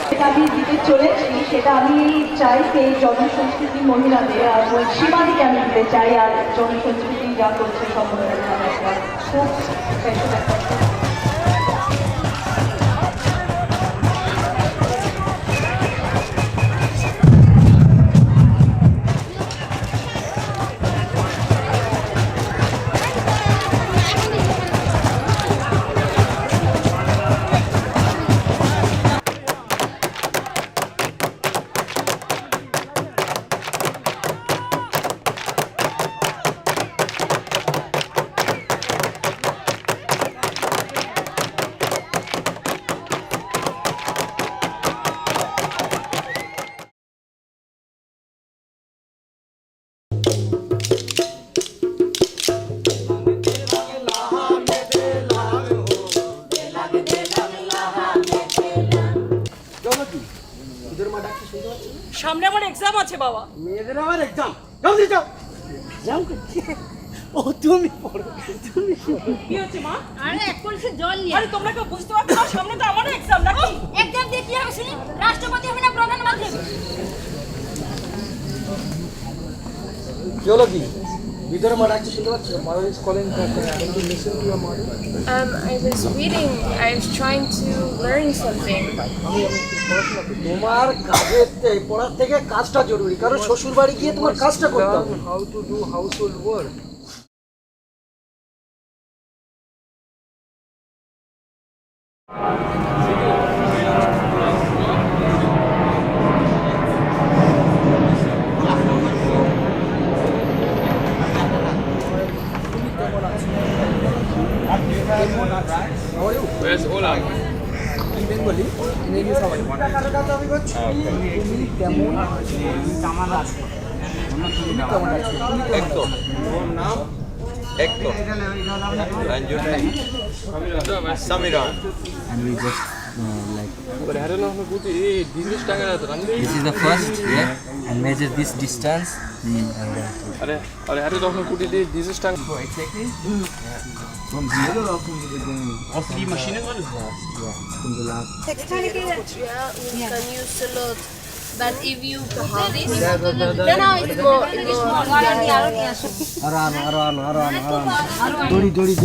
যেটা আমি দিতে চলেছি সেটা আমি চাই সেই জনসংস্কৃতি মহিলাদের আর সীমাদিকে আমি দিতে চাই, আর জনসংস্কৃতি যা করছে সম্বন্ধে একটা খুব স্পেশাল একটা। সামনে আমার এক্সাম আছে বাবা। মেয়েদের আমার এক্সাম, জলদি যাও। এক্সাম করছি। ও তুমি পড়ো, তুমি কি হচ্ছে মা? আরে এক কলসি জল নিয়ে। আরে তোমরা কেউ বুঝতে পারছো না সামনে তো আমারও এক্সাম নাকি? এক্সাম দিয়ে কি হবে শুনি? রাষ্ট্রপতি হবে না প্রধানমন্ত্রী? কি হলো কি? ভিতরে মা ডাকছে শুনতে পাচ্ছ? Mother is calling that I want to listen to your mother. I was reading. I was trying to learn something. তোমার কাজের পড়ার থেকে কাজটা জরুরি, কারণ শ্বশুর বাড়ি গিয়ে তোমার কাজটা করতে হবে। How to do household work. Where's Ola? In Bengali, in English how are you? তুমি কেমন আছো? কেমন আছো? Ekto. Your name? Ekto. And your name? Samiran. And we just like This this is the first here and measure this distance and then go exactly from zero of the machine is from the last We can use a lot. But if you have this, then now it's more. around dori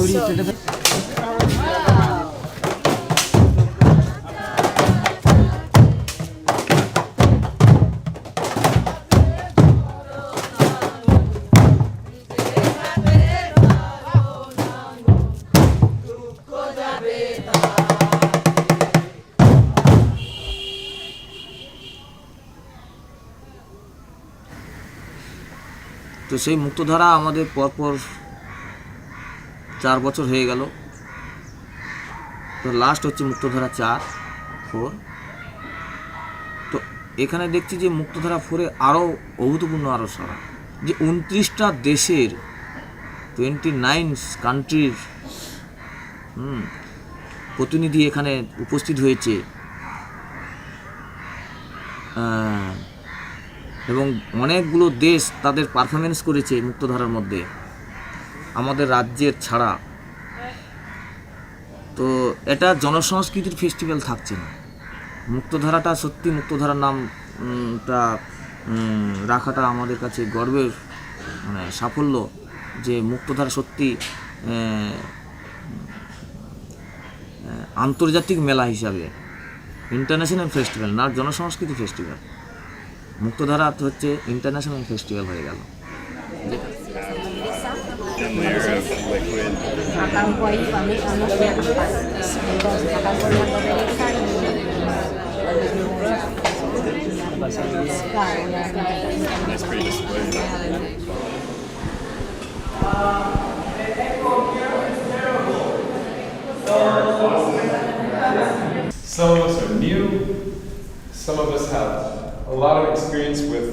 তো সেই মুক্তধারা আমাদের পরপর 4 বছর হয়ে গেল। তো last হচ্ছে মুক্তধারা 4 তো এখানে দেখছি যে মুক্তধারা 4-এ আরও অভূতপূর্ণ আরও সারা যে 29টা দেশের 29 কান্ট্রির প্রতিনিধি এখানে উপস্থিত হয়েছে এবং অনেকগুলো দেশ তাদের পারফরমেন্স করেছে মুক্তধারার মধ্যে আমাদের রাজ্যের ছাড়া। তো এটা জনসংস্কৃতির ফেস্টিভ্যাল থাকছে না, মুক্তধারাটা সত্যি মুক্তধারার নামটা রাখাটা আমাদের কাছে গর্বের মানে সাফল্য যে মুক্তধারা সত্যি আন্তর্জাতিক মেলা হিসাবে ইন্টারন্যাশনাল ফেস্টিভ্যাল না, জনসংস্কৃতি ফেস্টিভ্যাল। মুক্তধারা হচ্ছে ইন্টারন্যাশনাল ফেস্টিভ্যাল হয়ে গেল। Some of us are new, some of us have a lot of experience with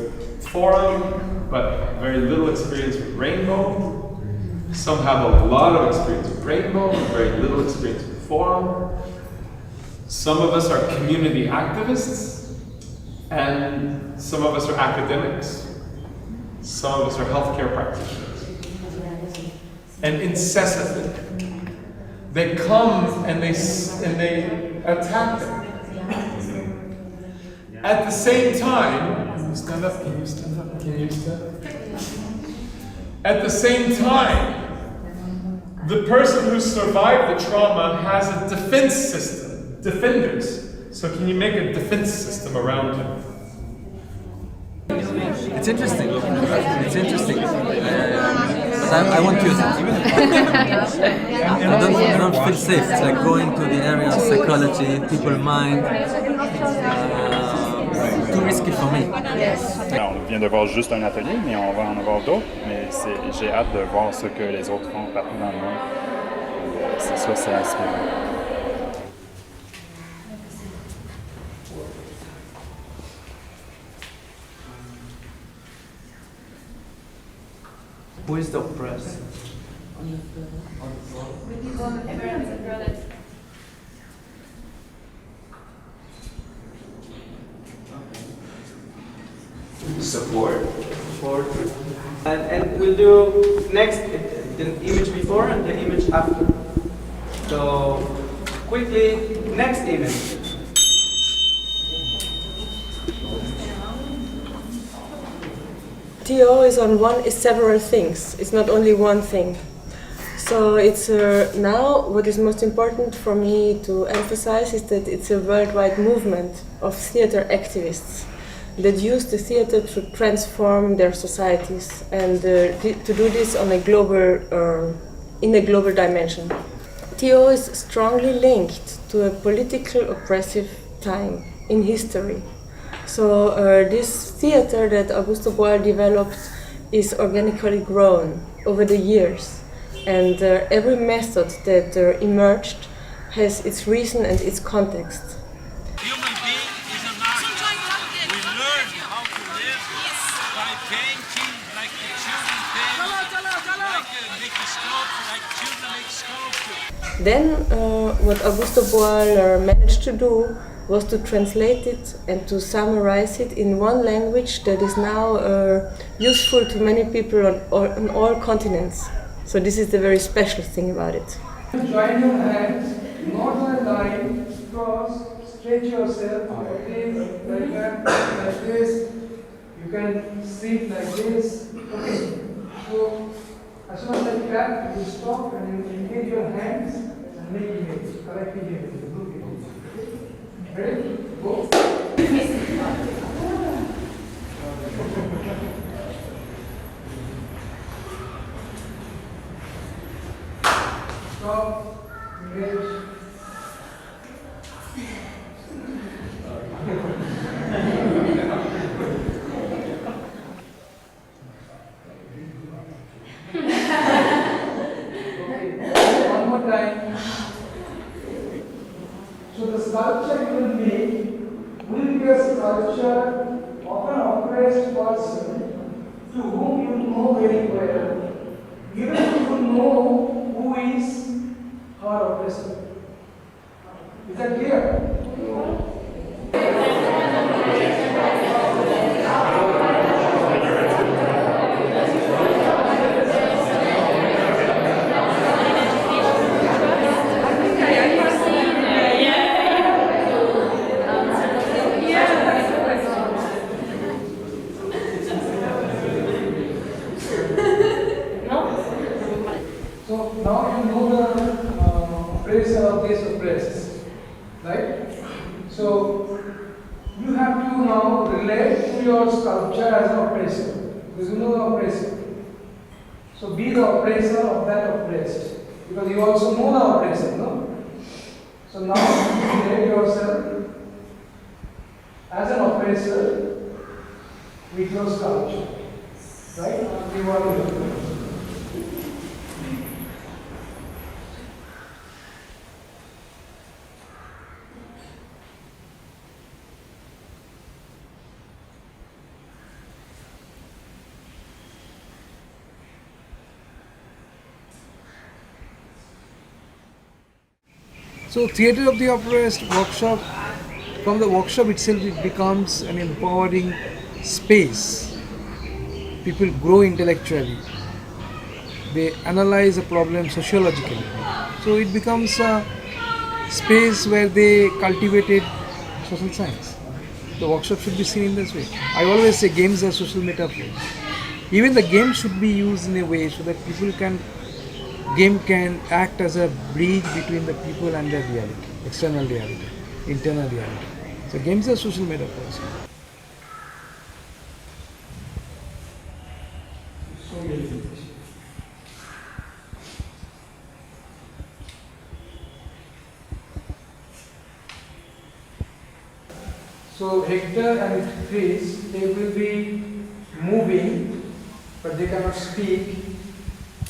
Forum, but very little experience with Rainbow. Some have a lot of experience with Rainbow, very little experience with Forum. Some of us are community activists, and some of us are academics. Some of us are healthcare practitioners. And incessantly, they come and they attack them. at the same time, can you stand up? Can you stand up? Can you stand up? At the same time, the person who survived the trauma has a defense system, defenders. So can you make a defense system around him? It's interesting. It's interesting. But I want to use it. I don't feel safe. It's like going to the area of psychology, people's mind. Too risky for me. On vient de voir juste un atelier, mais on va en avoir d'autres. Mais j'ai hâte de voir ce que les autres font partout dans le monde. C'est ça, c'est inspirant. Who is the oppressed? Support. And we'll do next the image before and the image after. So quickly, next image. TO is several things. It's not only one thing. So it's now what is most important for me to emphasize is that it's a worldwide movement of theater activists that use the theater to transform their societies and to do this on a global, in a global dimension. TO is strongly linked to a political oppressive time in history. So this theater that Augusto Boal developed is organically grown over the years, and every method that emerged has its reason and its context. Human being is an artist. We learn how to live by painting like the children paint, like making sculpture, like children make sculpture. Then what Augusto Boal managed to do was to translate it and to summarize it in one language that is now useful to many people on all continents. So this is the very special thing about it. Join your hands, not on a line, cross, stretch yourself like this, like that, like this. You can sit like this. Okay. So as soon as I clap, you stop and you engage your hands and make image, correct image. Ready? Go. Stop. Engage. One more time. So the sculpture you will make will be a sculpture of an oppressed person to whom you know very well, even if you know who is her oppressor. Is that clear? So now you know the oppressor of this oppressed, right? So you have to now relate to your sculpture as an oppressor, because you know the oppressor. So be the oppressor of that oppressed, because you also know the oppressor, no? So now you relate yourself as an oppressor with your sculpture, right? You want to do. So Theatre of the Oppressed workshop, from the workshop itself it becomes an empowering space. People grow intellectually. They analyze a problem sociologically. So it becomes a space where they cultivated social science. The workshop should be seen in this way. I always say games are social metaphors. Even the game should be used in a way so that game can act as a bridge between the people and their reality, external reality, internal reality. So games are social metaphors. So Hector and Chris, they will be moving, but they cannot speak.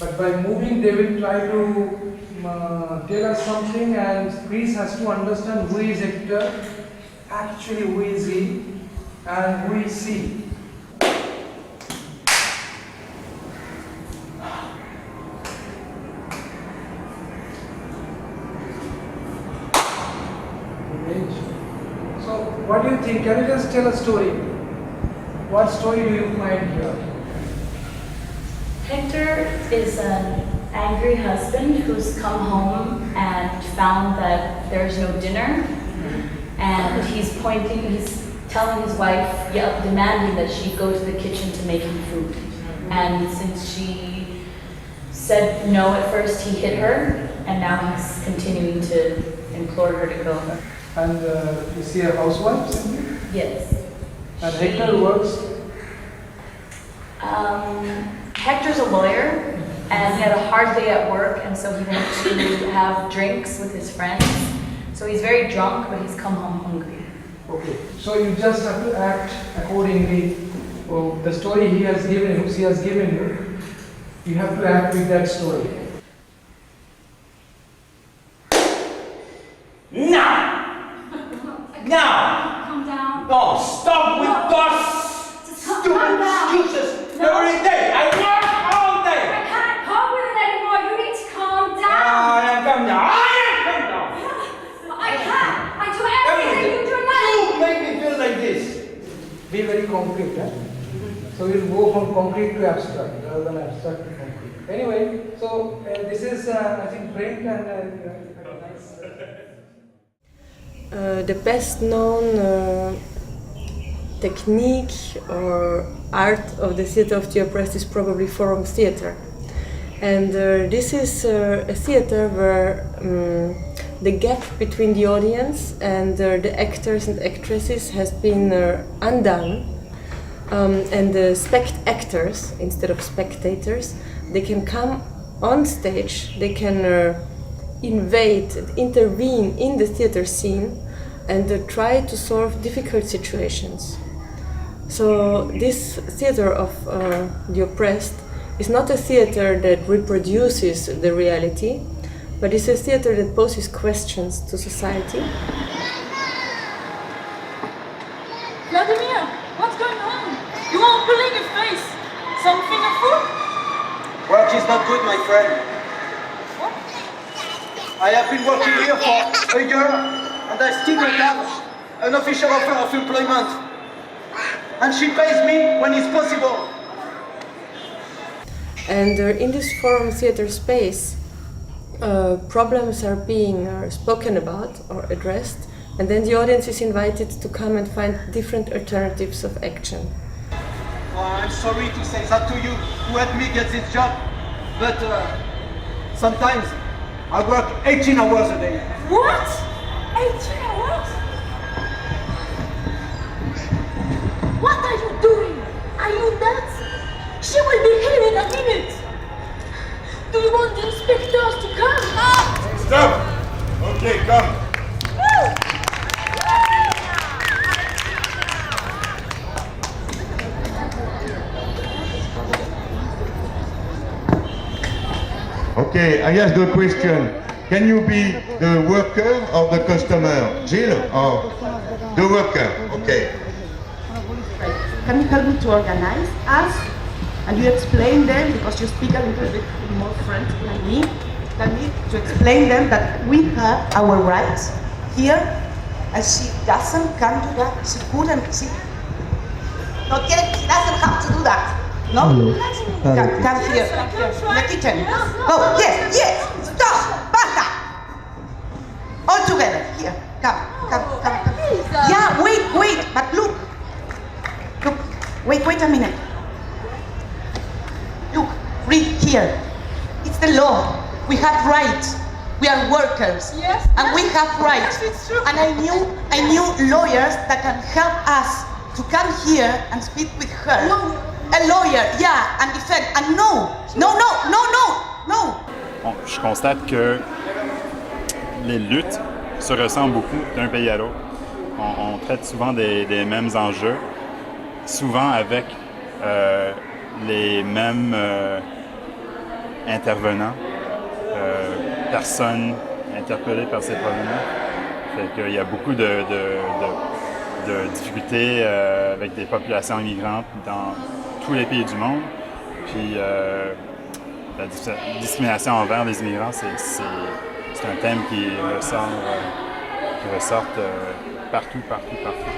But by moving, they will try to tell us something, and Chris has to understand who is Hector, actually who is he, and who is he. So, what do you think? Can you just tell a story? What story do you find here? Hector is an angry husband who's come home and found that there's no dinner, and he's telling his wife, demanding that she go to the kitchen to make him food. And since she said no at first, he hit her, and now he's continuing to implore her to go. And is he a housewife simply? Yes. And Hector works? Hector's a lawyer, and he had a hard day at work, and so he went to have drinks with his friends. So he's very drunk, but he's come home hungry. Okay, so you just have to act accordingly. The story she has given you, you have to act with that story. Now! Calm down. No, stop with those stupid excuses every day. I work all day. I can't cope with it anymore. You need to calm down. I am calm down. I can't. I do everything you do not. You make me feel like this. Be very concrete, eh? So we'll go from concrete to abstract rather than abstract to concrete. Anyway, so this is, I think, Brent and the best known technique or art of the theater of the oppressed is probably Forum theater. And this is a theater where the gap between the audience and the actors and actresses has been undone. And the actors, instead of spectators, they can come on stage, they can invade, intervene in the theater scene and try to solve difficult situations. So this theater of the oppressed is not a theater that reproduces the reality, but it's a theater that poses questions to society. Vladimir, what's going on? You won't believe your face. Something afoot? Work is not good, my friend. I have been working here for a year, and I still don't have an official offer of employment. And she pays me when it's possible. And in this Forum theater space, problems are being spoken about or addressed, and then the audience is invited to come and find different alternatives of action. Well, I'm sorry to say that to you who helped me get this job, but sometimes I work 18 hours a day. What? 18 hours? What are you doing? Are you nuts? She will be here in a minute. Do you want the inspectors to come? Stop! Okay, come. Okay, I ask the question. Can you be the worker or the customer? Jill or the worker? Okay. Can you help me to organize us? And you explain them, because you speak a little bit more French like me, than me, to explain them that we have our rights here, and she doesn't come to that. She couldn't. She doesn't have to do that. No? Come here. In the kitchen. Oh, yes. Stop. Basta. All together. Here. Come. Yeah, wait. But look. Wait a minute. Look, read here. It's the law. We have rights. We are workers. Yes. And we have rights. Yes, it's true. And I knew lawyers that can help us to come here and speak with her. Lawyer. A lawyer, yeah, and defend. And no. Bon, je constate que les luttes se ressemblent beaucoup d'un pays à l'autre. On traite souvent des mêmes enjeux, souvent avec les mêmes intervenants, personnes interpellées par ces problèmes-là. Fait qu'il y a beaucoup de difficultés avec des populations immigrantes dans tous les pays du monde. Puis la discrimination envers les immigrants, c'est un thème qui ressort partout.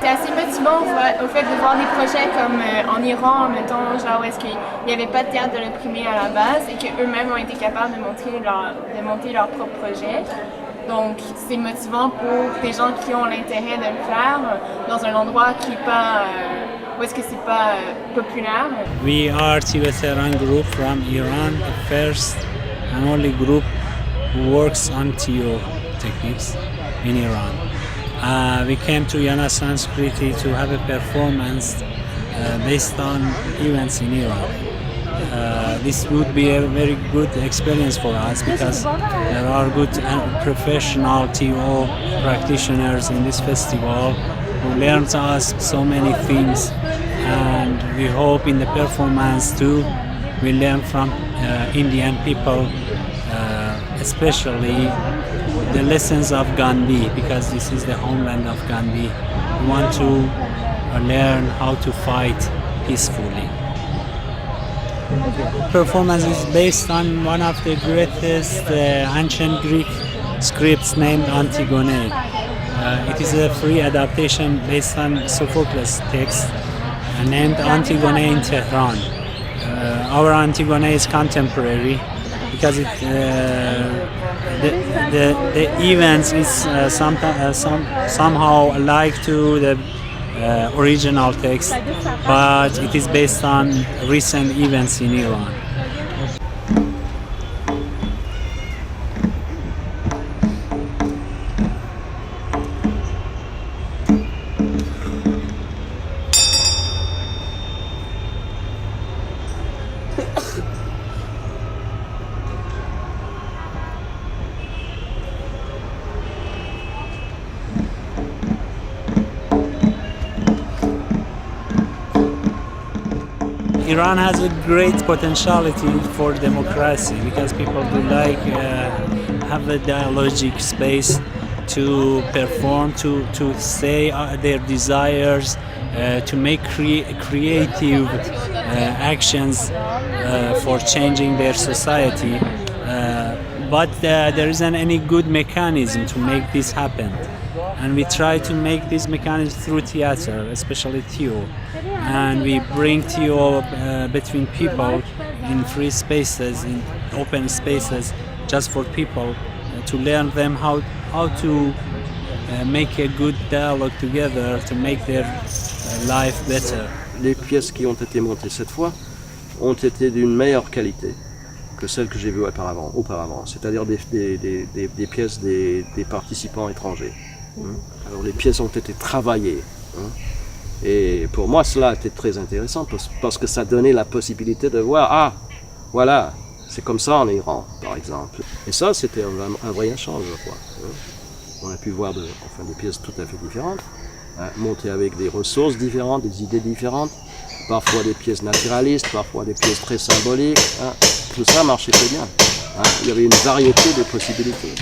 C'est assez motivant au fait de voir des projets comme en Iran, mettons, genre où est-ce qu'il n'y avait pas de théâtre de l'opprimé à la base et qu'eux-mêmes ont été capables de monter leur propre projet. Donc c'est motivant pour des gens qui ont l'intérêt de le faire dans un endroit qui n'est pas, où est-ce que c'est pas populaire. We are veteran group from Iran, the first and only group who works on TO techniques in Iran. We came to Jana Sanskriti to have a performance based on events in Iran. This would be a very good experience for us because there are good and professional TO practitioners in this festival who learned us so many things, and we hope in the performance too we learn from Indian people, especially the lessons of Gandhi, because this is the homeland of Gandhi. We want to learn how to fight peacefully. Performance is based on one of the greatest ancient Greek scripts named Antigone. It is a free adaptation based on Sophocles' text named Antigone in Tehran. Our Antigone is contemporary because the events is somehow alike to the original text, but it is based on recent events in Iran. Iran has a great potentiality for democracy because people do like have a dialogic space to perform, to say their desires, to make creative actions for changing their society. But there isn't any good mechanism to make this happen. And we try to make this mechanism through theater, especially TO. And we bring TO between people in free spaces, in open spaces, just for people to learn them how to make a good dialogue together to make their life better. Les pièces qui ont été montées cette fois ont été d'une meilleure qualité que celles que j'ai vues auparavant, c'est-à-dire des pièces des participants étrangers. Alors les pièces ont été travaillées. Et pour moi cela était très intéressant parce que ça donnait la possibilité de voir, voilà, c'est comme ça en Iran par exemple. Et ça c'était un vrai échange, je crois. On a pu voir des pièces tout à fait différentes, montées avec des ressources différentes, des idées différentes, parfois des pièces naturalistes, parfois des pièces très symboliques. Tout ça marchait très bien. Il y avait une variété de possibilités.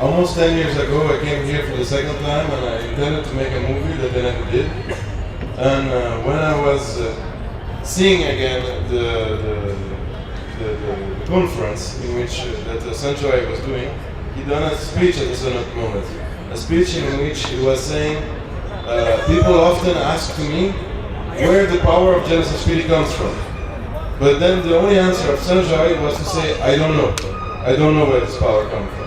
almost 10 years ago I came here for the second time and I intended to make a movie that I never did. And when I was seeing again the conference in which that Sanjay was doing, he done a speech at a certain moment. A speech in which he was saying, people often ask to me where the power of Jana Sanskriti comes from. But then the only answer of Sanjay was to say, I don't know. I don't know where this power comes from.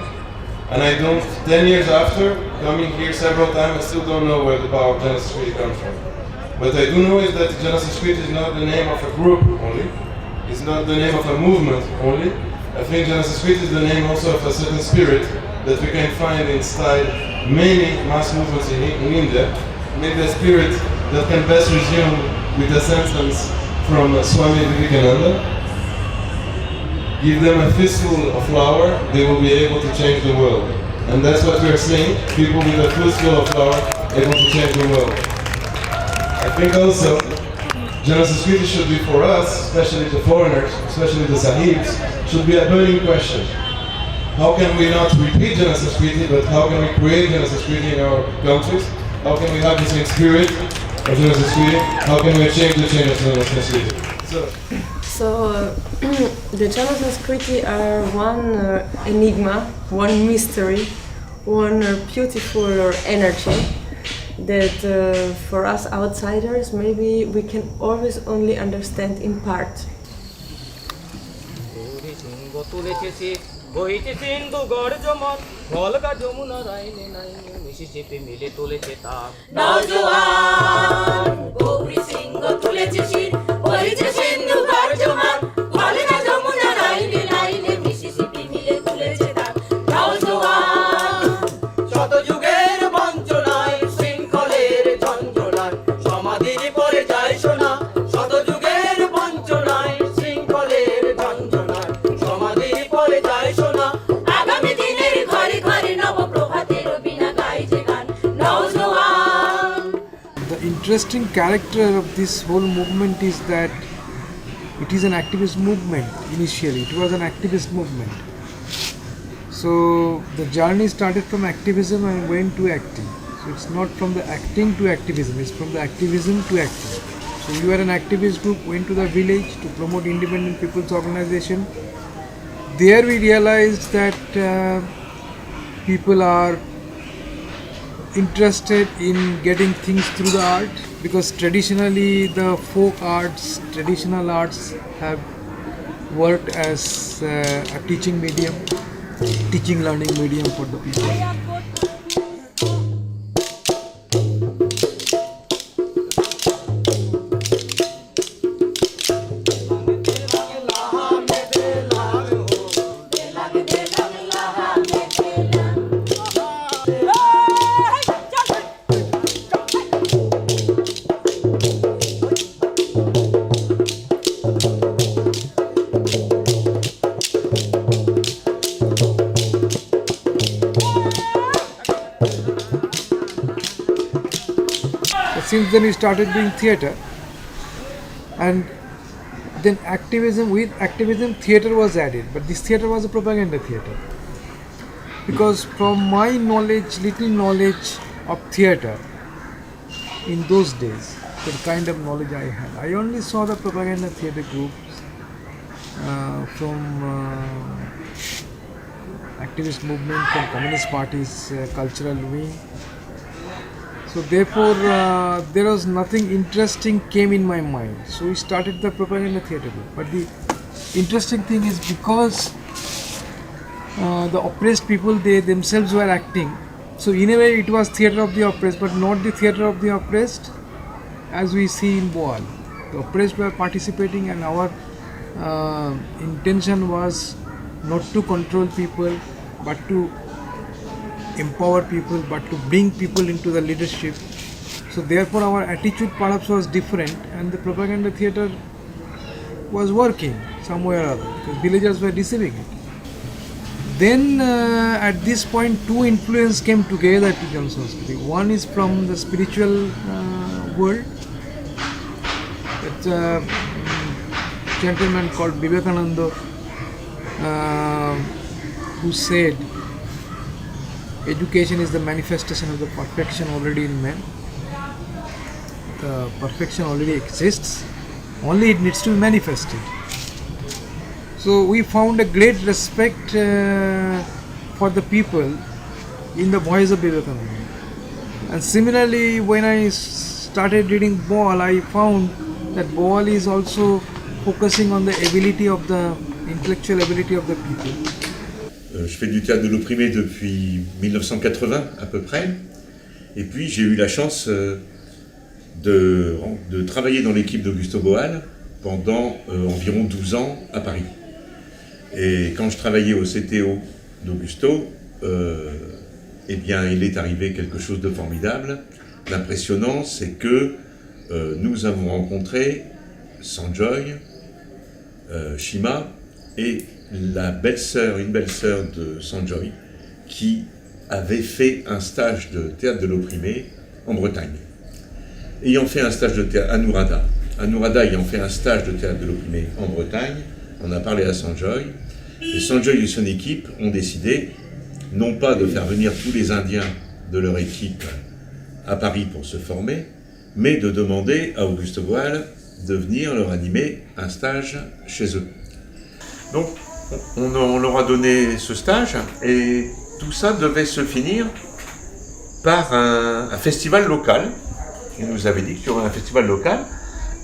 And I don't, 10 years after, coming here several times, I still don't know where the power of Jana Sanskriti comes from. What I do know is that Jana Sanskriti is not the name of a group only. It's not the name of a movement only. I think Jana Sanskriti is the name also of a certain spirit that we can find inside many mass movements in India. Maybe a spirit that can best resume with a sentence from Swami Vivekananda. Give them a fistful of flour, they will be able to change the world. And that's what we are seeing, people with a fistful of flour able to change the world. I think also, Jana Sanskriti should be for us, especially the foreigners, especially the Sahibs, should be a burning question. How can we not repeat Jana Sanskriti, but how can we create Jana Sanskriti in our countries? How can we have the same spirit of Jana Sanskriti? How can we change the change of Jana Sanskriti? So the Jana Sanskriti are one enigma, one mystery, one beautiful energy that for us outsiders maybe we can always only understand in part. The interesting character of this whole movement is that it is an activist movement initially. It was an activist movement. So the journey started from activism and went to acting. So it's not from the acting to activism, it's from the activism to acting. So you are an activist group, went to the village to promote independent people's organization. There we realized that people are interested in getting things through the art, because traditionally the folk arts, traditional arts have worked as a teaching medium, teaching learning medium for the people. Since then we started doing theatre, and then with activism theatre was added, but this theatre was a propaganda theatre, because from my knowledge, little knowledge of theatre in those days, the kind of knowledge I had, I only saw the propaganda theatre groups from activist movement, from communist parties, cultural wing. So therefore, there was nothing interesting came in my mind. So we started the propaganda theatre group. But the interesting thing is, because the oppressed people, they themselves were acting. So in a way, it was theatre of the oppressed, but not the theatre of the oppressed, as we see in Boal. The oppressed were participating, and our intention was not to control people, but to empower people, but to bring people into the leadership. So therefore our attitude perhaps was different, and the propaganda theatre was working somewhere or other, because villagers were receiving it. Then at this point, two influences came together to Jana Sanskriti. One is from the spiritual world. It's a gentleman called Vivekananda who said education is the manifestation of the perfection already in man. The perfection already exists, only it needs to be manifested. So we found a great respect for the people in the voice of Vivekananda. And similarly, when I started reading Boal, I found that Boal is also focusing on the ability of the intellectual ability of the people. Je fais du théâtre de l'opprimé depuis 1980 à peu près, et puis j'ai eu la chance de travailler dans l'équipe d'Augusto Boal pendant environ 12 ans à Paris. Et quand je travaillais au CTO d'Augusto, eh bien il est arrivé quelque chose de formidable, d'impressionnant, c'est que nous avons rencontré Sanjoy, Shima et une belle-sœur de Sanjoy, qui avait fait un stage de théâtre de l'opprimé en Bretagne. Ayant fait un stage de théâtre, Anuradha ayant fait un stage de théâtre de l'opprimé en Bretagne, on a parlé à Sanjoy, et Sanjoy et son équipe ont décidé, non pas de faire venir tous les Indiens de leur équipe à Paris pour se former, mais de demander à Augusto Boal de venir leur animer un stage chez eux. Donc, on leur a donné ce stage et tout ça devait se finir par un festival local. Ils nous avaient dit qu'il y aurait un festival local.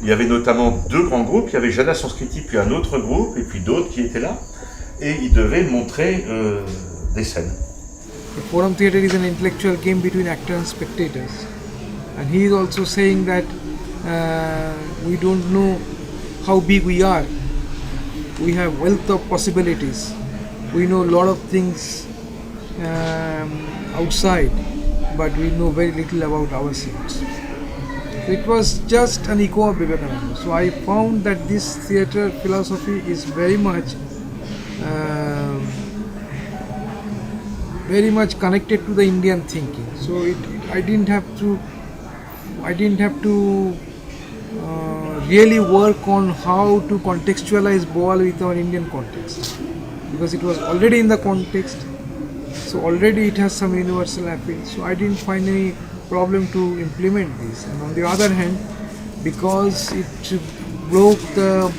Il y avait notamment 2 grands groupes, il y avait Jana Sanskriti puis un autre groupe et puis d'autres qui étaient là et ils devaient montrer des scènes. The Forum Theatre is an intellectual game between actors and spectators, and he is also saying that we don't know how big we are. We have wealth of possibilities. We know a lot of things outside, but we know very little about ourselves. So it was just an echo of Vivekananda. So I found that this theatre philosophy is very much connected to the Indian thinking. So I didn't have to really work on how to contextualize Boal with our Indian context, because it was already in the context, so already it has some universal appeal, so I didn't find any problem to implement this. And on the other hand, because it broke the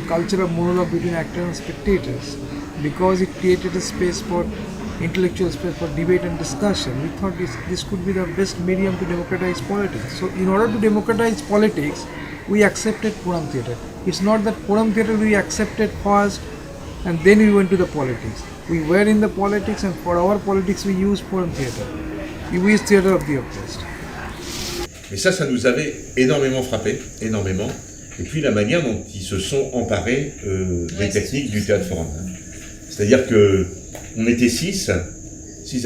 culture of monologue between actors and spectators, because it created a space for intellectual space for debate and discussion, we thought this could be the best medium to democratize politics. So in order to democratize politics, we accepted Forum Theatre. It's not that Forum Theatre we accepted first and then we went to the politics. We were in the politics, and for our politics we used Forum Theatre. We used Theatre of the Oppressed. Et ça nous avait énormément frappé, énormément. Et puis la manière dont ils se sont emparés des techniques du Théâtre Forum. C'est-à-dire que on était 6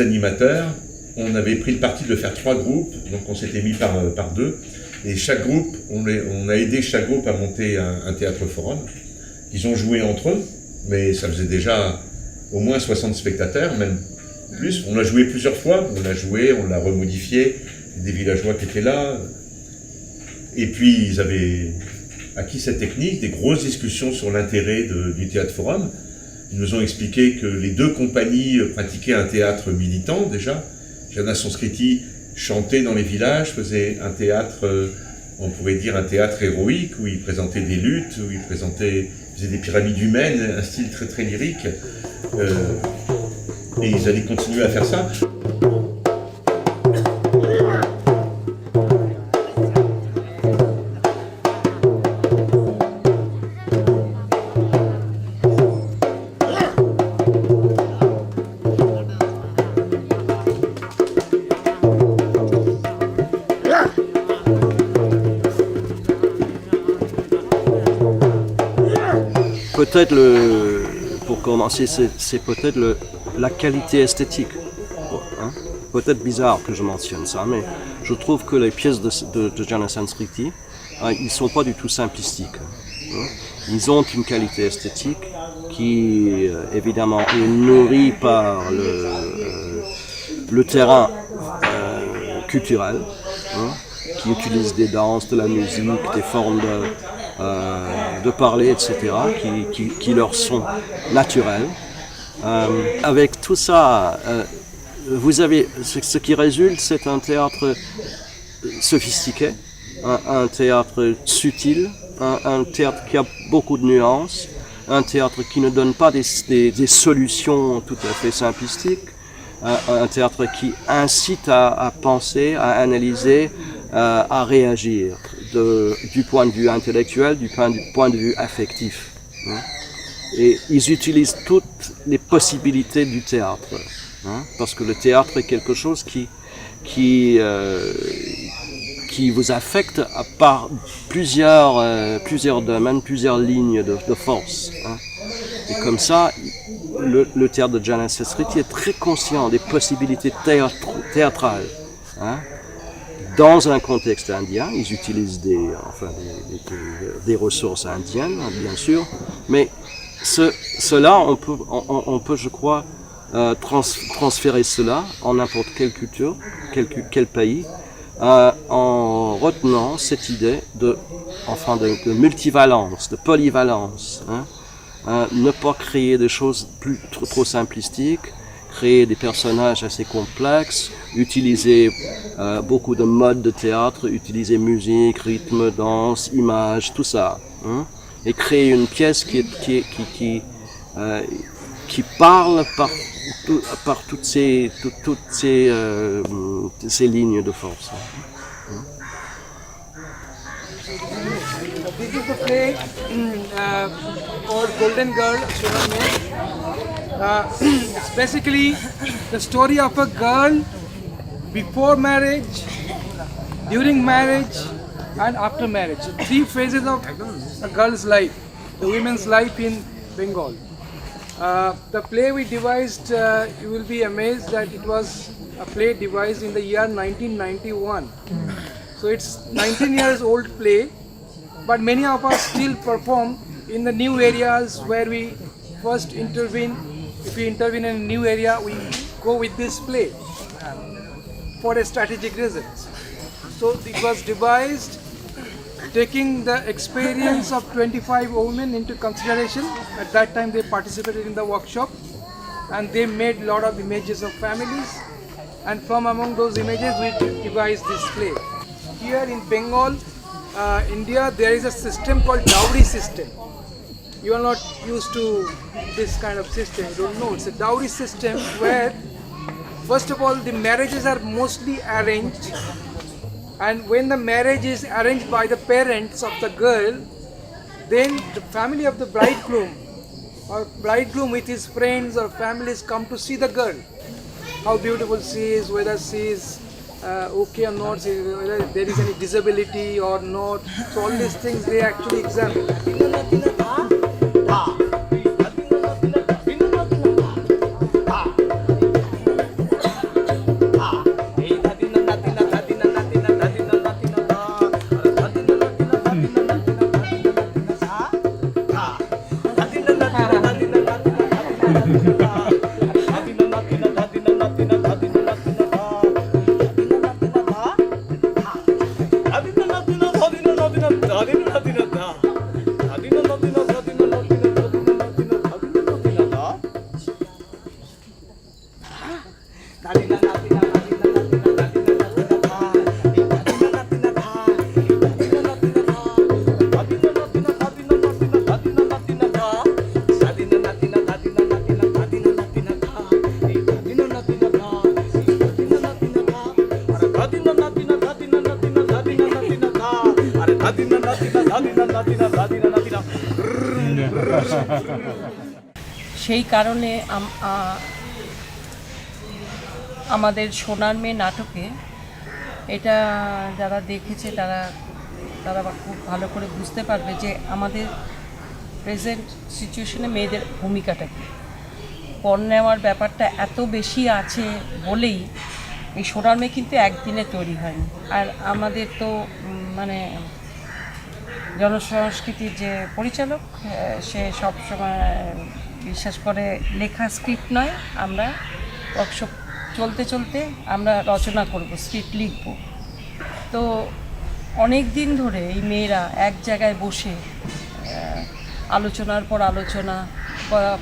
animateurs, on avait pris le parti de faire 3 groupes, donc on s'était mis par 2, et chaque groupe, on a aidé chaque groupe à monter un théâtre forum. Ils ont joué entre eux, mais ça faisait déjà au moins 60 spectateurs, même plus. On l'a joué plusieurs fois, on l'a remodifié, des villageois qui étaient là, et puis ils avaient acquis cette technique, des grosses discussions sur l'intérêt du théâtre forum. Ils nous ont expliqué que les 2 compagnies pratiquaient un théâtre militant déjà. Jana Sanskriti chantait dans les villages, faisait un théâtre, on pourrait dire un théâtre héroïque, où il présentait des luttes, où il faisait des pyramides humaines, un style très très lyrique. Et ils allaient continuer à faire ça. Peut-être, pour commencer, c'est peut-être la qualité esthétique. Hein? Peut-être bizarre que je mentionne ça, mais je trouve que les pièces de Jana Sanskriti, ils ne sont pas du tout simplistiques. Hein? Ils ont une qualité esthétique qui, évidemment, est nourrie par le terrain culturel, hein? Qui utilise des danses, de la musique, des formes de parler, etc., qui leur sont naturels. Avec tout ça, vous avez, ce qui résulte, c'est un théâtre sophistiqué, un théâtre subtil, un théâtre qui a beaucoup de nuances, un théâtre qui ne donne pas des solutions tout à fait simplistiques, un théâtre qui incite à penser, à analyser, à réagir du point de vue intellectuel, du point de vue affectif. Et ils utilisent toutes les possibilités du théâtre, parce que le théâtre est quelque chose qui vous affecte par plusieurs domaines, plusieurs lignes de force. Et comme ça, le théâtre de Jana Sanskriti est très conscient des possibilités théâtrales. Dans un contexte indien, ils utilisent des ressources indiennes, bien sûr, mais cela, on peut, je crois, transférer cela en n'importe quelle culture, quel pays, en retenant cette idée de multivalence, de polyvalence. Ne pas créer des choses trop simplistiques, créer des personnages assez complexes, utiliser beaucoup de modes de théâtre, utiliser musique, rythme, danse, image, tout ça. Et créer une pièce qui parle par toutes ces lignes de force. This is the play called Golden Girl. It's basically the story of a girl before marriage, during marriage, and after marriage. So 3 phases of a girl's life, the women's life in Bengal. The play we devised, you will be amazed that it was a play devised in the year 1991. So it's 19 years old play, but many of us still perform in the new areas where we first intervene. If we intervene in a new area, we go with this play for a strategic reasons. So it was devised taking the experience of 25 women into consideration. At that time they participated in the workshop and they made a lot of images of families, and from among those images we devised this play. Here in Bengal, India, there is a system called dowry system. You are not used to this kind of system, you don't know. It's a dowry system where, first of all, the marriages are mostly arranged, and when the marriage is arranged by the parents of the girl, then the family of the bridegroom or bridegroom with his friends or families come to see the girl. How beautiful she is, whether she is okay or not, whether there is any disability or not. So all these things they actually examine. সেই কারণে আমাদের সোনার মেয়ে নাটকে এটা যারা দেখেছে তারা খুব ভালো করে বুঝতে পারবে যে আমাদের প্রেজেন্ট সিচুয়েশনে মেয়েদের ভূমিকাটা কী। পণ নেওয়ার ব্যাপারটা এত বেশি আছে বলেই এই সোনার মেয়ে কিন্তু একদিনে তৈরি হয়নি। আর আমাদের তো মানে জনসংস্কৃতির যে পরিচালক সে সবসময় বিশ্বাস করে লেখা স্ক্রিপ্ট নয়, আমরা ওয়ার্কশপ চলতে চলতে আমরা রচনা করব, স্ক্রিপ্ট লিখব। তো অনেক দিন ধরে এই মেয়েরা এক জায়গায় বসে আলোচনার পর আলোচনা,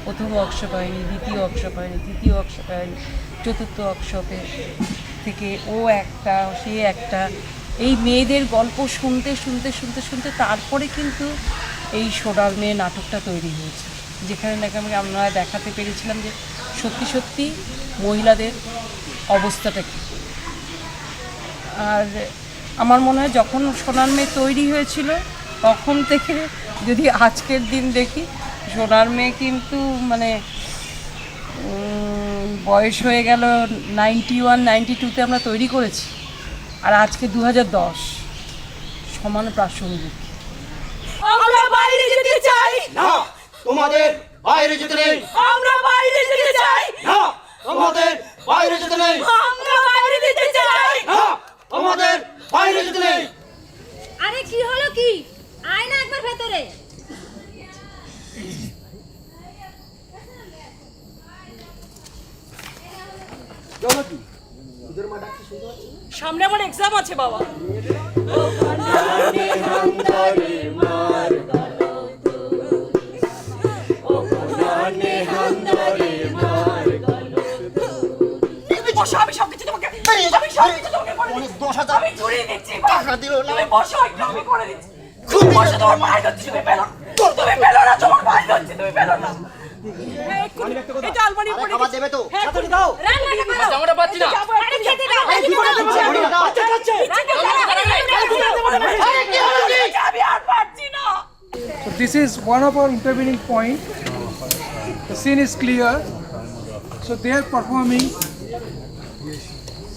প্রথম ওয়ার্কশপ হয়নি, দ্বিতীয় ওয়ার্কশপ হয়নি, তৃতীয় ওয়ার্কশপ হয়নি, চতুর্থ ওয়ার্কশপে থেকে ও একটা সে একটা, এই মেয়েদের গল্প শুনতে শুনতে শুনতে শুনতে তারপরে কিন্তু এই সোনার মেয়ে নাটকটা তৈরি হয়েছে, যেখানে নাকি আমরা দেখাতে পেরেছিলাম যে সত্যি সত্যি মহিলাদের অবস্থাটা কী। আর আমার মনে হয় যখন সোনার মেয়ে তৈরি হয়েছিল তখন থেকে যদি আজকের দিন দেখি, সোনার মেয়ে কিন্তু মানে বয়স হয়ে গেল 91, 92-তে আমরা তৈরি করেছি, আর আজকে 2010, সমান প্রাসঙ্গিক। আমরা বাইরে যেতে চাই না, তোমাদের বাইরে যেতে নেই। আমরা বাইরে যেতে চাই না, তোমাদের বাইরে যেতে নেই। আমরা বাইরে যেতে চাই না, তোমাদের বাইরে যেতে নেই। আরে কি হলো কি? আয় না একবার ভেতরে। চলো কি তোদের মা ডাকতে শুনতে পাচ্ছিস? সামনে আমার এক্সাম আছে বাবা। আমি সবকিছু তোমাকে আমি ছড়িয়ে দিচ্ছি, টাকা দিল না, আমি বসো একটু, আমি করে দিচ্ছি। তুমি বসো, তোমার মায়ের হচ্ছে, তুমি পেলো, তুমি পেলো না, তোমার মায়ের হচ্ছে, তুমি পেলো না। এটা আলমারির উপরে খাবার দেবে তো, সাথে দাও। রান্নাটা করো, জামাটা পাচ্ছি না। আরে খেতে দাও, বাচ্চা খাচ্ছে। আমি আর পাচ্ছি না। So this is one of our intervening point. The scene is clear. So they are performing.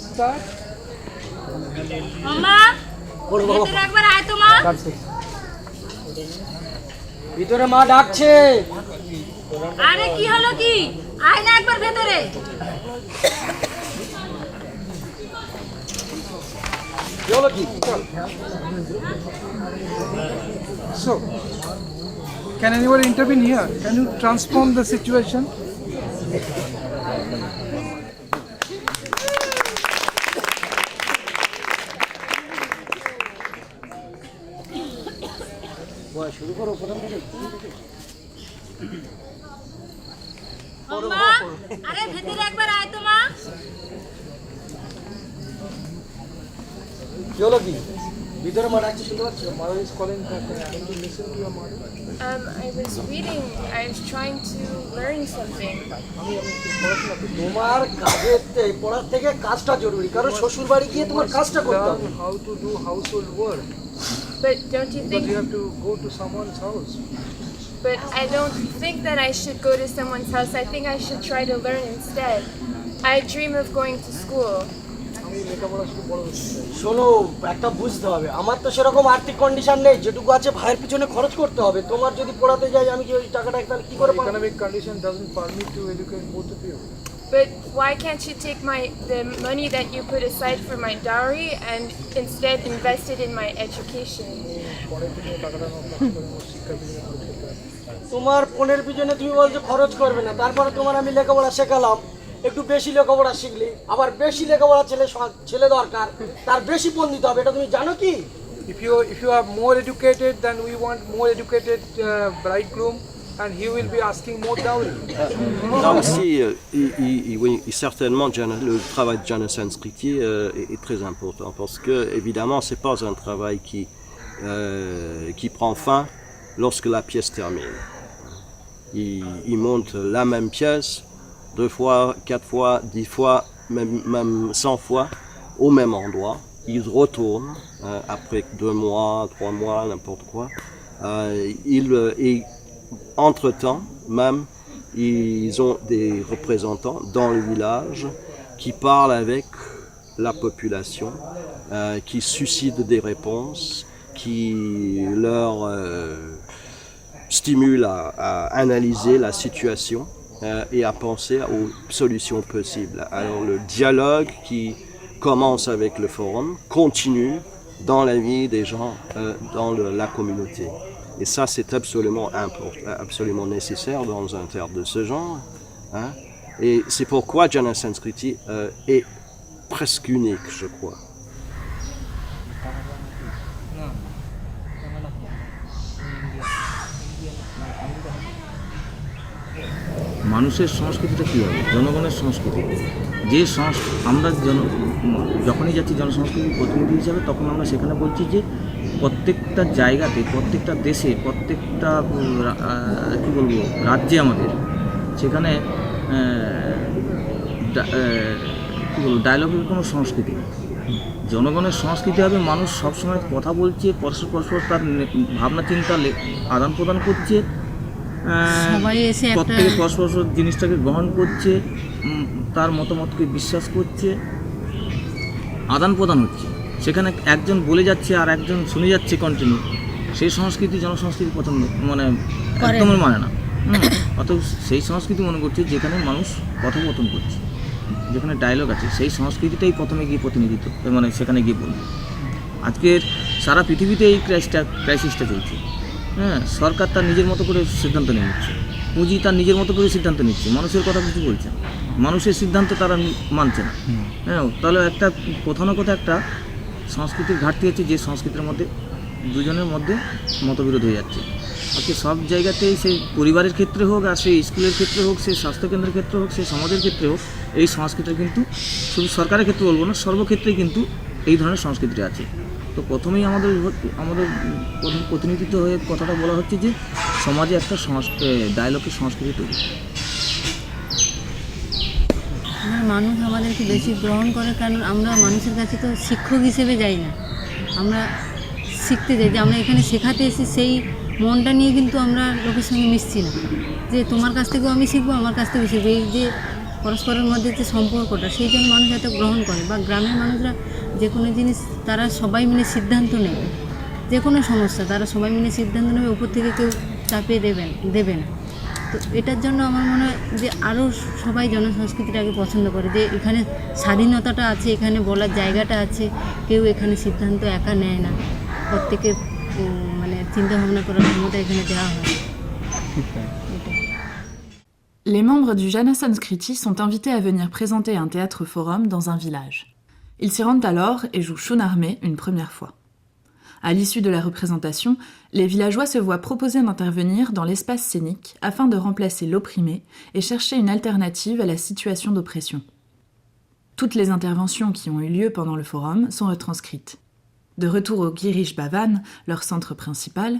Start. মামা ভেতরে একবার আয় তো মা। ভিতরে মা ডাকছে। আরে কি হলো কি? আয় না একবার ভেতরে। কি হলো কি? So can anyone intervene here? Can you transform the situation? শুরু করো প্রথম থেকে। মামা আরে ভেতরে একবার আয় তো মা। কি হলো কি? ভিতরে মা ডাকছে শুনতে পাচ্ছ? Mother is calling back. Can you listen to your mother? I was reading. I was trying to learn something. তোমার কাজের পড়ার থেকে কাজটা জরুরি, কারণ শ্বশুর বাড়ি গিয়ে তোমার কাজটা করতে হবে। How to do household work. But don't you think? But you have to go to someone's house. But I don't think that I should go to someone's house. I think I should try to learn instead. I dream of going to school. শোনো, একটা বুঝতে হবে, আমার তো সেরকম আর্থিক condition নেই, যেটুকু আছে ভাইয়ের পিছনে খরচ করতে হবে। তোমার যদি পড়াতে যাই, আমি কি ওই টাকাটা তাহলে কি করে পাবো? Economic condition doesn't permit to educate both of you. But why can't you take the money that you put aside for my dowry and instead invest it in my education? তোমার বোনের পিছনে তুমি বলছো খরচ করবে না, তারপরে তোমার আমি লেখাপড়া শেখালাম, একটু বেশি লেখাপড়া শিখলি, আবার বেশি লেখাপড়া ছেলে দরকার, তার বেশি পণ দিতে হবে, এটা তুমি জানো কি? If you are more educated, then we want more educated bridegroom, and he will be asking more dowry. Là aussi, oui, certainement, le travail de Jana Sanskriti est très important parce que, évidemment, c'est pas un travail qui prend fin lorsque la pièce termine. Il monte la même pièce 2 fois, 4 fois, 10 fois, même 100 fois au même endroit. Ils retournent après 2 mois, 3 mois, n'importe quoi. Et entre-temps, même, ils ont des représentants dans le village qui parlent avec la population, qui suscitent des réponses, qui leur stimulent à analyser la situation et à penser aux solutions possibles. Alors le dialogue qui commence avec le forum continue dans la vie des gens, dans la communauté. Et ça, c'est absolument important, absolument nécessaire dans un théâtre de ce genre. Hein? Et c'est pourquoi Jana Sanskriti est presque unique, je crois. মানুষের সংস্কৃতিটা কী হবে, জনগণের সংস্কৃতি। যে আমরা যখনই যাচ্ছি জনসংস্কৃতির প্রতিনিধি হিসাবে, তখন আমরা সেখানে বলছি যে প্রত্যেকটা জায়গাতে, প্রত্যেকটা দেশে, প্রত্যেকটা কী বলবো রাজ্যে আমাদের সেখানে কী বলবো ডায়লগের কোনো সংস্কৃতি নেই। জনগণের সংস্কৃতি হবে মানুষ সবসময় কথা বলছে, পরস্পর তার ভাবনা চিন্তা আদান প্রদান করছে, প্রত্যেকে পরস্পর জিনিসটাকে গ্রহণ করছে, তার মতামতকে বিশ্বাস করছে, আদান প্রদান হচ্ছে। সেখানে একজন বলে যাচ্ছে আর একজন শুনে যাচ্ছে কন্টিনিউ, সেই সংস্কৃতি জনসংস্কৃতি পছন্দ মানে একদমই মানে না। অতএব সেই সংস্কৃতি মনে করছে যেখানে মানুষ কথোপকথন করছে, যেখানে ডায়লগ আছে, সেই সংস্কৃতিটাই প্রথমে গিয়ে প্রতিনিধিত্ব মানে সেখানে গিয়ে বলবে। আজকের সারা পৃথিবীতে এই ক্রাইসিসটা চলছে। সরকার তার নিজের মতো করে সিদ্ধান্ত নিয়ে নিচ্ছে, পুঁজি তার নিজের মতো করে সিদ্ধান্ত নিচ্ছে, মানুষের কথা কিছু বলছে না, মানুষের সিদ্ধান্ত তারা মানছে না। তাহলে একটা কোথাও কথা একটা সংস্কৃতির ঘাটতি হচ্ছে, যে সংস্কৃতির মধ্যে দুজনের মধ্যে মতবিরোধ হয়ে যাচ্ছে। আজকে সব জায়গাতেই, সেই পরিবারের ক্ষেত্রে হোক, আর সেই স্কুলের ক্ষেত্রে হোক, সেই স্বাস্থ্যকেন্দ্রের ক্ষেত্রে হোক, সেই সমাজের ক্ষেত্রে হোক, এই সংস্কৃতিটা কিন্তু শুধু সরকারের ক্ষেত্রে বলবো না, সর্বক্ষেত্রেই কিন্তু এই ধরনের সংস্কৃতিটা আছে। তো প্রথমেই আমাদের প্রতিনিধিত্ব হয়ে কথাটা বলা হচ্ছে যে সমাজে একটা ডায়লগের সংস্কৃতি তৈরি। মানুষ আমাদেরকে বেশি গ্রহণ করে, কারণ আমরা মানুষের কাছে তো শিক্ষক হিসেবে যাই না, আমরা শিখতে যাই। যে আমরা এখানে শেখাতে এসে সেই মনটা নিয়ে কিন্তু আমরা লোকের সঙ্গে মিশছি না, যে তোমার কাছ থেকেও আমি শিখবো, আমার কাছ থেকেও শিখবো। এই যে পরস্পরের মধ্যে যে সম্পর্কটা, সেই জন্য মানুষ এত গ্রহণ করে। বা গ্রামের মানুষরা যে কোনো জিনিস তারা সবাই মিলে সিদ্ধান্ত নেবে, যে কোনো সমস্যা তারা সবাই মিলে সিদ্ধান্ত নেবে, উপর থেকে কেউ চাপিয়ে দেবে না। তো এটার জন্য আমার মনে হয় যে আরও সবাই জনসংস্কৃতিটাকে পছন্দ করে, যে এখানে স্বাধীনতাটা আছে, এখানে বলার জায়গাটা আছে, কেউ এখানে সিদ্ধান্ত একা নেয় না, প্রত্যেকের মানে চিন্তাভাবনা করার ক্ষমতা এখানে দেওয়া হয়। Les membres du Jana Sanskriti sont invités à venir présenter un théâtre forum dans un village. Ils s'y rendent alors et jouent Shun armé une première fois. À l'issue de la représentation, les villageois se voient proposer d'intervenir dans l'espace scénique afin de remplacer l'opprimé et chercher une alternative à la situation d'oppression. Toutes les interventions qui ont eu lieu pendant le forum sont retranscrites. De retour au Girish Bhavan, leur centre principal,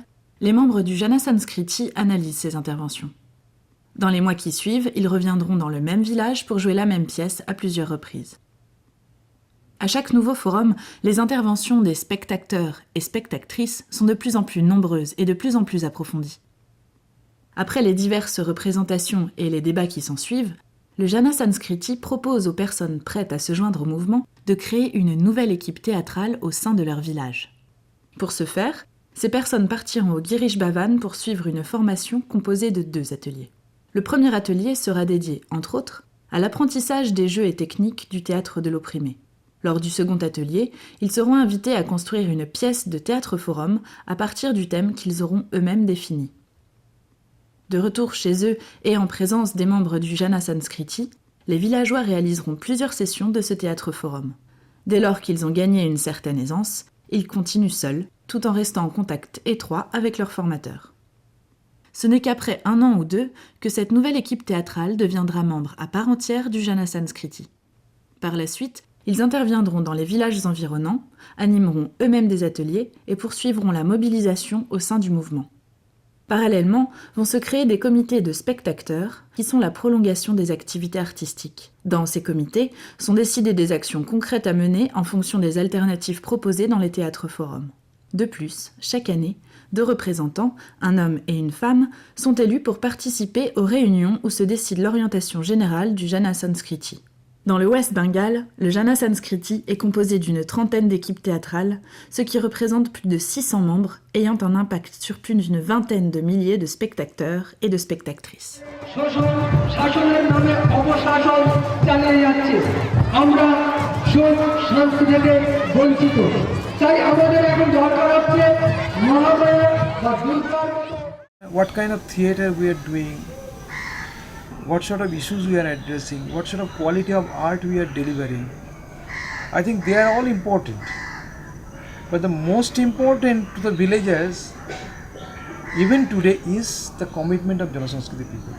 les membres du Jana Sanskriti analysent ces interventions. Dans les mois qui suivent, ils reviendront dans le même village pour jouer la même pièce à plusieurs reprises. À chaque nouveau forum, les interventions des spectateurs et spectatrices sont de plus en plus nombreuses et de plus en plus approfondies. Après les diverses représentations et les débats qui s'ensuivent, le Jana Sanskriti propose aux personnes prêtes à se joindre au mouvement de créer une nouvelle équipe théâtrale au sein de leur village. Pour ce faire, ces personnes partiront au Girish Bhavan pour suivre une formation composée de 2 ateliers. Le premier atelier sera dédié, entre autres, à l'apprentissage des jeux et techniques du théâtre de l'opprimé. Lors du second atelier, ils seront invités à construire une pièce de Théâtre Forum à partir du thème qu'ils auront eux-mêmes défini. De retour chez eux et en présence des membres du Jana Sanskriti, les villageois réaliseront plusieurs sessions de ce Théâtre Forum. Dès lors qu'ils ont gagné une certaine aisance, ils continuent seuls, tout en restant en contact étroit avec leurs formateurs. Ce n'est qu'après 1 an ou 2 que cette nouvelle équipe théâtrale deviendra membre à part entière du Jana Sanskriti. Par la suite, ils interviendront dans les villages environnants, animeront eux-mêmes des ateliers et poursuivront la mobilisation au sein du mouvement. Parallèlement, vont se créer des comités de spectateurs qui sont la prolongation des activités artistiques. Dans ces comités sont décidées des actions concrètes à mener en fonction des alternatives proposées dans les théâtres forums. De plus, chaque année, 2 représentants, un homme et une femme, sont élus pour participer aux réunions où se décide l'orientation générale du Jana Sanskriti. Dans le West Bengale, le Jana Sanskriti est composé d'une 30aine d'équipes théâtrales, ce qui représente plus de 600 membres, ayant un impact sur plus d'une 20aine de milliers de spectateurs et de spectatrices. What kind of theatre we are doing, what sort of issues we are addressing, what sort of quality of art we are delivering. I think they are all important. But the most important to the villagers, even today, is the commitment of Jana Sanskriti people.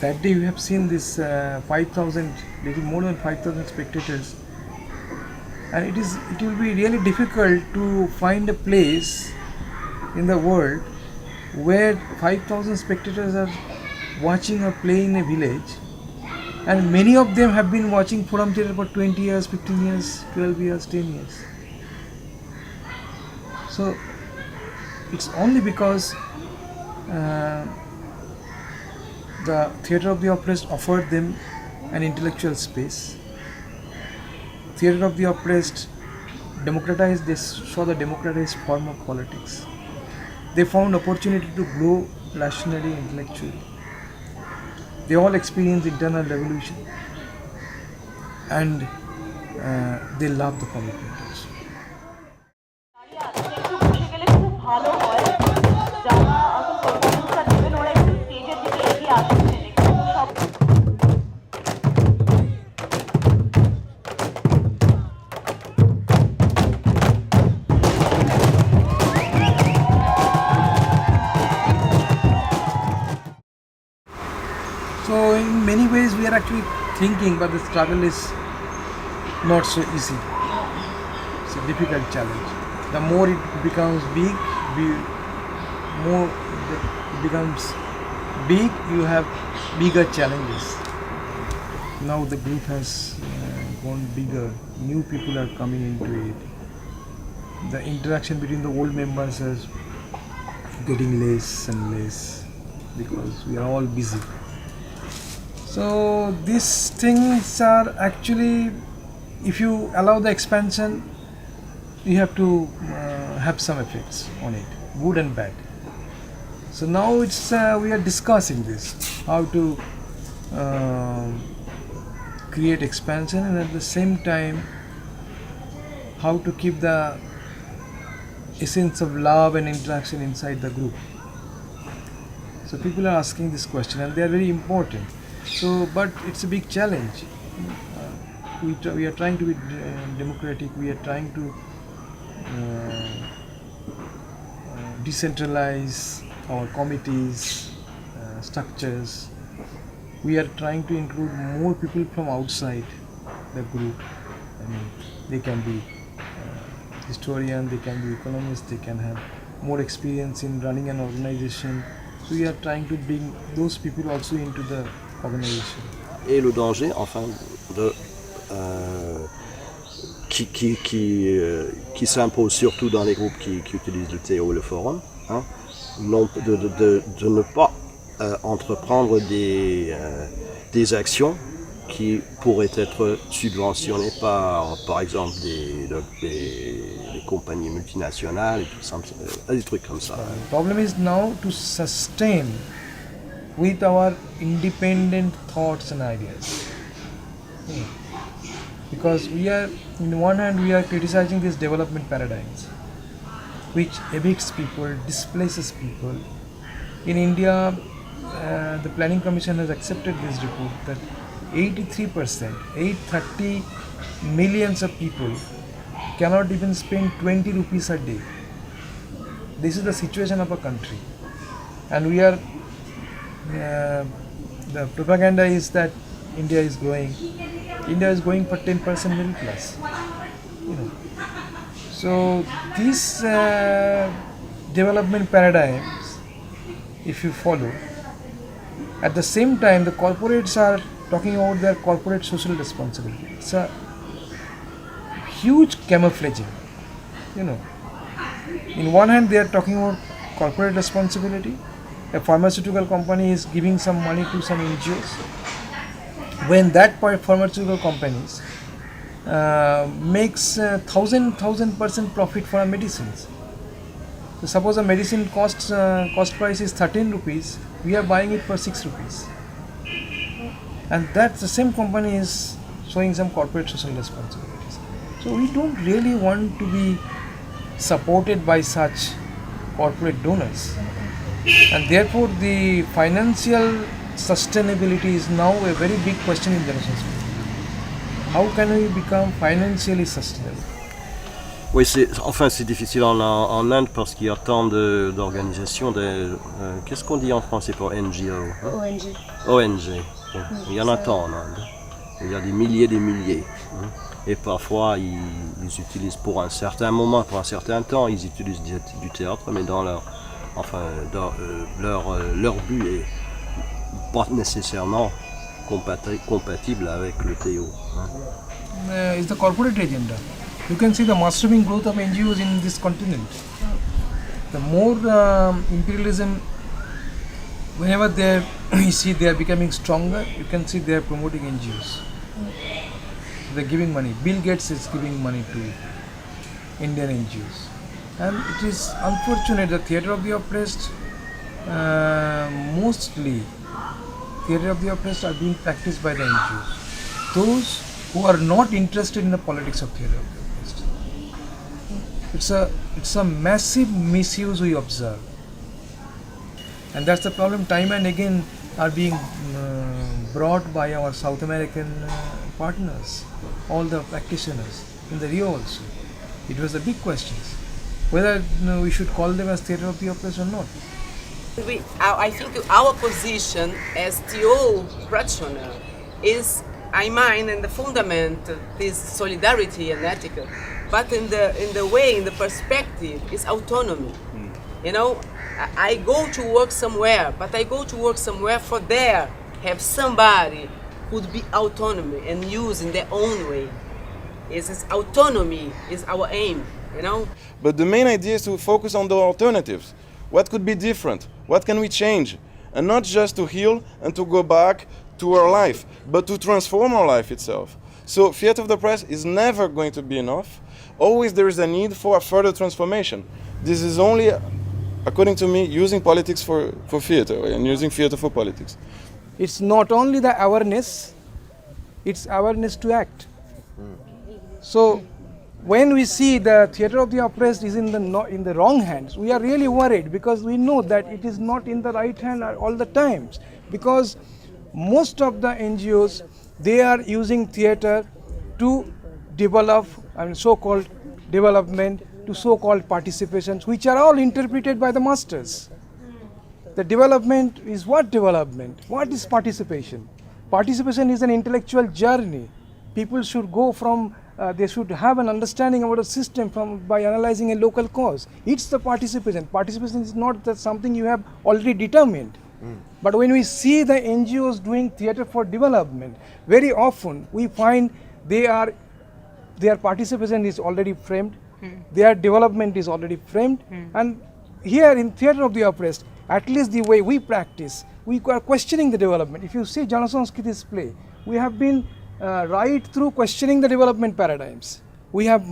That day you have seen this 5,000, little more than 5,000 spectators, and it will be really difficult to find a place in the world where 5,000 spectators are watching a play in a village, and many of them have been watching Forum Theatre for 20 years, 15 years, 12 years, 10 years. So it's only because the Theatre of the Oppressed offered them an intellectual space. Theatre of the Oppressed democratized, they saw the democratized form of politics. They found opportunity to grow rationally, intellectually. They all experienced internal revolution, and they love the commitment also. So in many ways we are actually thinking, but the struggle is not so easy. It's a difficult challenge. The more it becomes big, you have bigger challenges. Now the group has gone bigger, new people are coming into it. The interaction between the old members is getting less and less because we are all busy. So these things are actually, if you allow the expansion, you have to have some effects on it, good and bad. So now it's we are discussing this, how to create expansion, and at the same time how to keep the essence of love and interaction inside the group. So people are asking this question, and they are very important. So, but it's a big challenge. We are trying to be democratic. We are trying to decentralize our committees, structures. We are trying to include more people from outside the group. I mean, they can be historian, they can be economists, they can have more experience in running an organization. So we are trying to bring those people also into the organization. Et le danger, enfin, qui s'impose surtout dans les groupes qui utilisent le théâtre ou le forum, hein, de ne pas entreprendre des actions qui pourraient être subventionnées par exemple des compagnies multinationales et tout ça, des trucs comme ça. The problem is now to sustain with our independent thoughts and ideas. Because we are, in one hand, we are criticizing these development paradigms, which evicts people, displaces people. In India, the Planning Commission has accepted this report that 83%, 830 millions of people cannot even spend 20 rupees a day. This is the situation of a country, and we are. The propaganda is that India is going for 10% middle class. So these development paradigms, if you follow, at the same time the corporates are talking about their corporate social responsibility. It's a huge camouflaging. In one hand they are talking about corporate responsibility. A pharmaceutical company is giving some money to some NGOs. When that pharmaceutical companies makes 1,000% profit for our medicines. So suppose a medicine cost price is 13 rupees, we are buying it for 6 rupees. And that's the same company is showing some corporate social responsibilities. So we don't really want to be supported by such corporate donors. And therefore the financial sustainability is now a very big question in Jana Sanskriti. how can we become financially sustainable? Oui, c'est difficile en Inde parce qu'il y a tant d'organisations. Qu'est-ce qu'on dit en français pour NGO? ONG. ONG. Bon, il y en a tant en Inde. Il y a des milliers. Et parfois, ils utilisent pour un certain moment, pour un certain temps, ils utilisent du théâtre, mais dans leur but est pas nécessairement compatible avec le théo. It's the corporate agenda. You can see the mushrooming growth of NGOs in this continent. The more imperialism, whenever you see they are becoming stronger, you can see they are promoting NGOs. They are giving money. Bill Gates is giving money to Indian NGOs. And it is unfortunate that Theatre of the Oppressed, mostly Theatre of the Oppressed are being practiced by the NGOs. Those who are not interested in the politics of Theatre of the Oppressed. It's a massive misuse we observe. And that's the problem time and again are being brought by our South American partners, all the practitioners in the Rio also. It was the big questions, whether we should call them as Theatre of the Oppressed or not. I think our position as TO practitioner is, I mean, in the fundament, this solidarity and ethical, but in the perspective, is autonomy. You know, I go to work somewhere, but I go to work somewhere for there have somebody who'd be autonomy and use in their own way. It's autonomy is our aim, you know. But the main idea is to focus on the alternatives. What could be different? What can we change? And not just to heal and to go back to our life, but to transform our life itself. So Theatre of the Press is never going to be enough. Always there is a need for a further transformation. This is only, according to me, using politics for theatre and using theatre for politics. It's not only the awareness, it's awareness to act. So when we see the Theatre of the Oppressed is in the wrong hands, we are really worried because we know that it is not in the right hand all the times. Because most of the NGOs, they are using theatre to develop, so-called development, to so-called participations, which are all interpreted by the masters. The development is what development? What is participation? Participation is an intellectual journey. People should go from, they should have an understanding about a system by analyzing a local cause. It's the participation. Participation is not something you have already determined. But when we see the NGOs doing theatre for development, very often we find their participation is already framed, their development is already framed, and here in Theatre of the Oppressed, at least the way we practice, we are questioning the development. If you see Jana Sanskriti's play, we have been right through questioning the development paradigms. We have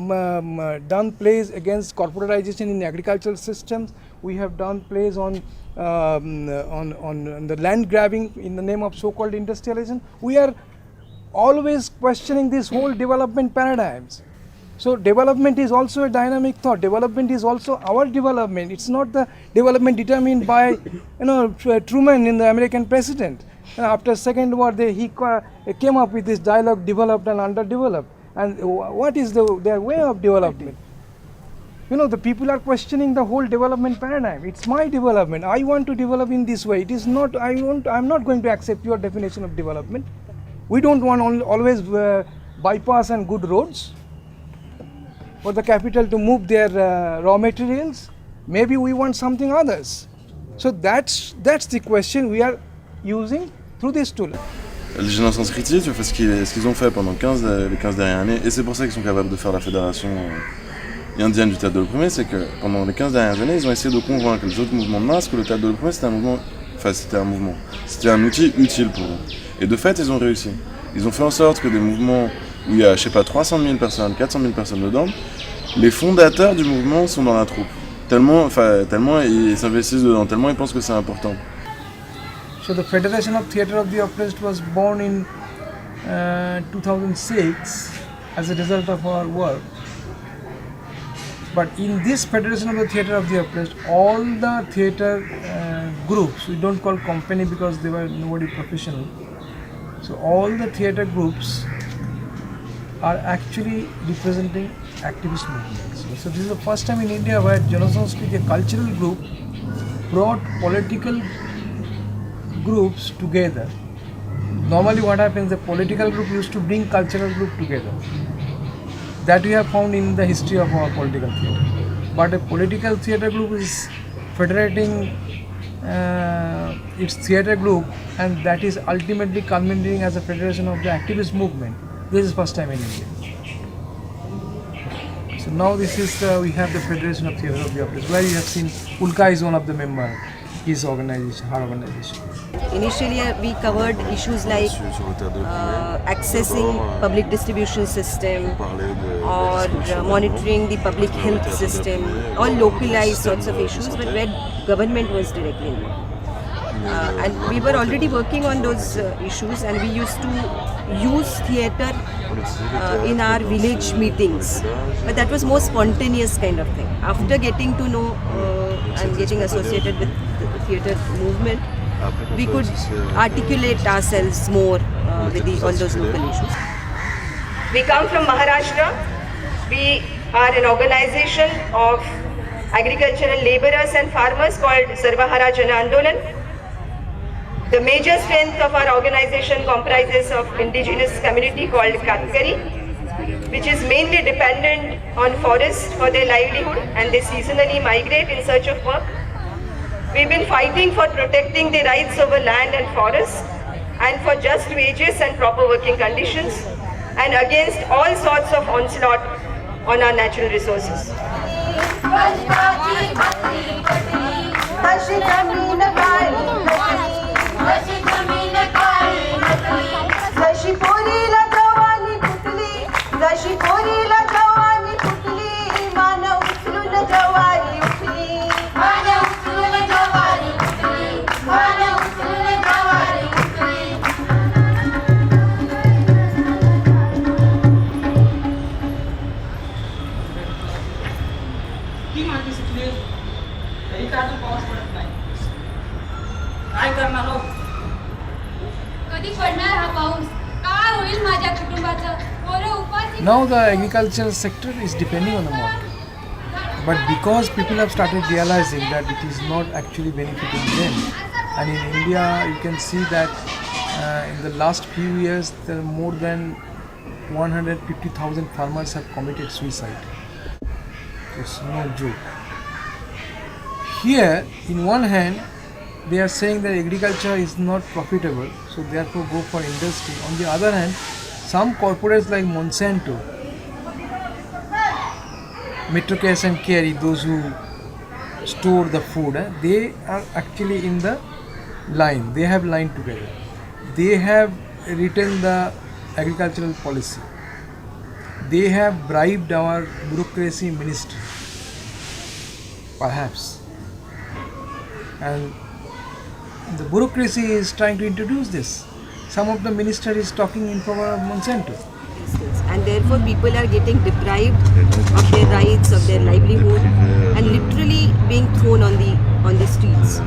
done plays against corporatization in agricultural systems. We have done plays on the land grabbing in the name of so-called industrialization. We are always questioning this whole development paradigms. So development is also a dynamic thought. Development is also our development. It's not the development determined by Truman in the American president. After Second War, he came up with this dialogue: developed and underdeveloped. And what is their way of development? The people are questioning the whole development paradigm. It's my development. I want to develop in this way. It is not. I'm not going to accept your definition of development. We don't want always bypass and good roads for the capital to move their raw materials. Maybe we want something others. So that's the question we are using through this tool. Les Jana Sanskriti, tu vois, ce qu'ils ont fait pendant les 15 dernières années, et c'est pour ça qu'ils sont capables de faire la fédération indienne du théâtre de l'opprimé, c'est que pendant les 15 dernières années, ils ont essayé de convaincre les autres mouvements de masse que le théâtre de l'opprimé c'était un outil utile pour eux. Et de fait, ils ont réussi. Ils ont fait en sorte que des mouvements où il y a, 300 000 personnes, 400 000 personnes dedans, les fondateurs du mouvement sont dans la troupe. Tellement ils s'investissent dedans, tellement ils pensent que c'est important. So the Federation of Theatre of the Oppressed was born in 2006 as a result of our work. But in this Federation of the Theatre of the Oppressed, all the theatre groups, we don't call company because they were nobody professional. So all the theatre groups are actually representing activist movements. So this is the first time in India where Jana Sanskriti, a cultural group, brought political groups together. Normally what happens, the political group used to bring cultural group together. That we have found in the history of our political theatre. But a political theatre group is federating its theatre group, and that is ultimately culminating as a federation of the activist movement. This is first time in India. So now this is we have the Federation of Theatre of the Office, where you have seen Ulka is one of the members, his organization, her organization. Initially we covered issues like accessing public distribution system or monitoring the public health system, all localized sorts of issues, but where government was directly involved. And we were already working on those issues, and we used to use theatre in our village meetings, but that was more spontaneous kind of thing. After getting to know and getting associated with the theatre movement, we could articulate ourselves more with all those local issues. We come from Maharashtra. We are an organization of agricultural laborers and farmers called Sarvahara Jana Andolan. The major strength of our organization comprises of indigenous community called Katkari, which is mainly dependent on forest for their livelihood, and they seasonally migrate in search of work. We've been fighting for protecting the rights over land and forest, and for just wages and proper working conditions, and against all sorts of onslaught on our natural resources. Now the agricultural sector is depending on the market, but because people have started realizing that it is not actually benefiting them, and in India you can see that in the last few years there are more than 150,000 farmers have committed suicide. It's no joke. Here, in one hand, they are saying that agriculture is not profitable, so therefore go for industry. On the other hand, some corporates like Monsanto, Metrocase and Carey, those who store the food, they are actually in the line. They have line together. They have written the agricultural policy. They have bribed our bureaucracy ministry, perhaps. And the bureaucracy is trying to introduce this. Some of the minister is talking in favor of Monsanto. And therefore people are getting deprived of their rights, of their livelihood, and literally being thrown on the streets.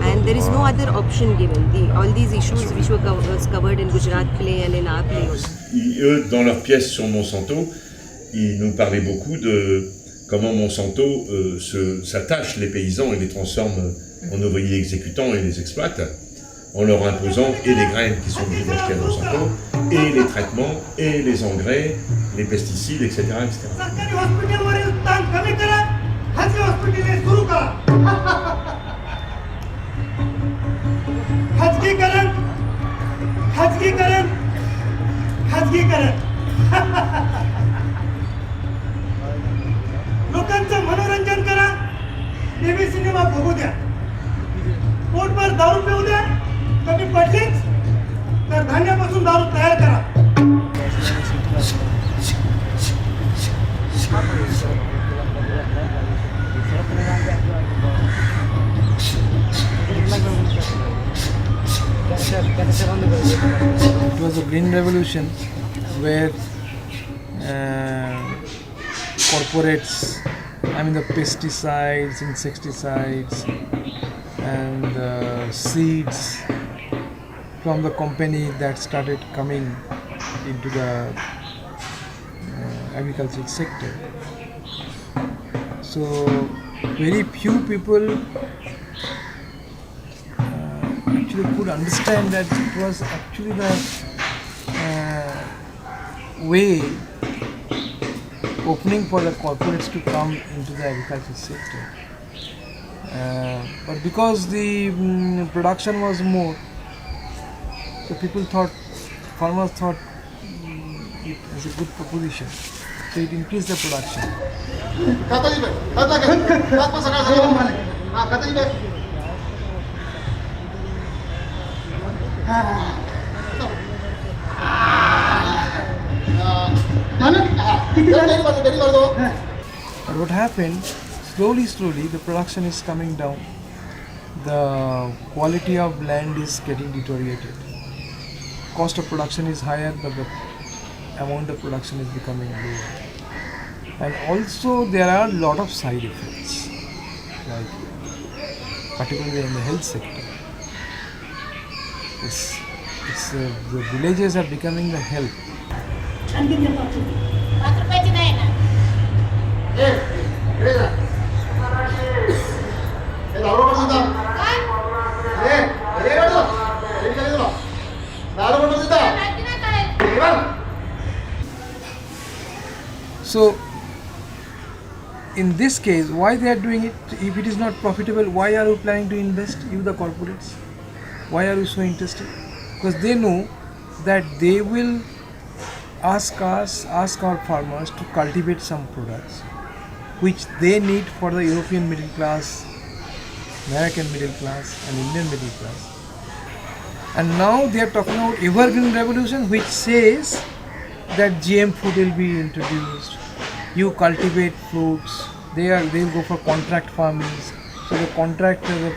And there is no other option given. All these issues which were covered in Gujarat play and in our play also. Eux, dans leur pièce sur Monsanto, ils nous parlaient beaucoup de comment Monsanto s'attache les paysans et les transforme en ouvriers exécutants et les exploite, en leur imposant et les graines qui sont obligés d'acheter à Monsanto, et les traitements, et les engrais, les pesticides, etc. etc. लोकांचं मनोरंजन करा, TV cinema बघू द्या, पोटभर दारू पिऊ द्या, कमी पडलीच तर धान्यापासून दारू तयार करा. It was a green revolution where corporates, the pesticides, insecticides, and seeds from the company that started coming into the agricultural sector. So very few people actually could understand that it was actually the way opening for the corporates to come into the agricultural sector. But because the production was more, so farmers thought it as a good proposition. So it increased the production. But what happened, slowly the production is coming down. The quality of land is getting deteriorated. Cost of production is higher, but the amount of production is becoming lower. And also there are a lot of side effects, like particularly in the health sector. The villages are becoming the health. So in this case, why they are doing it? If it is not profitable, why are you planning to invest, you the corporates? Why are you so interested? Because they know that they will ask our farmers to cultivate some products which they need for the European middle class, American middle class and Indian middle class. And now they are talking about evergreen revolution, which says that GM food will be introduced. You cultivate fruits, they will go for contract farming. So the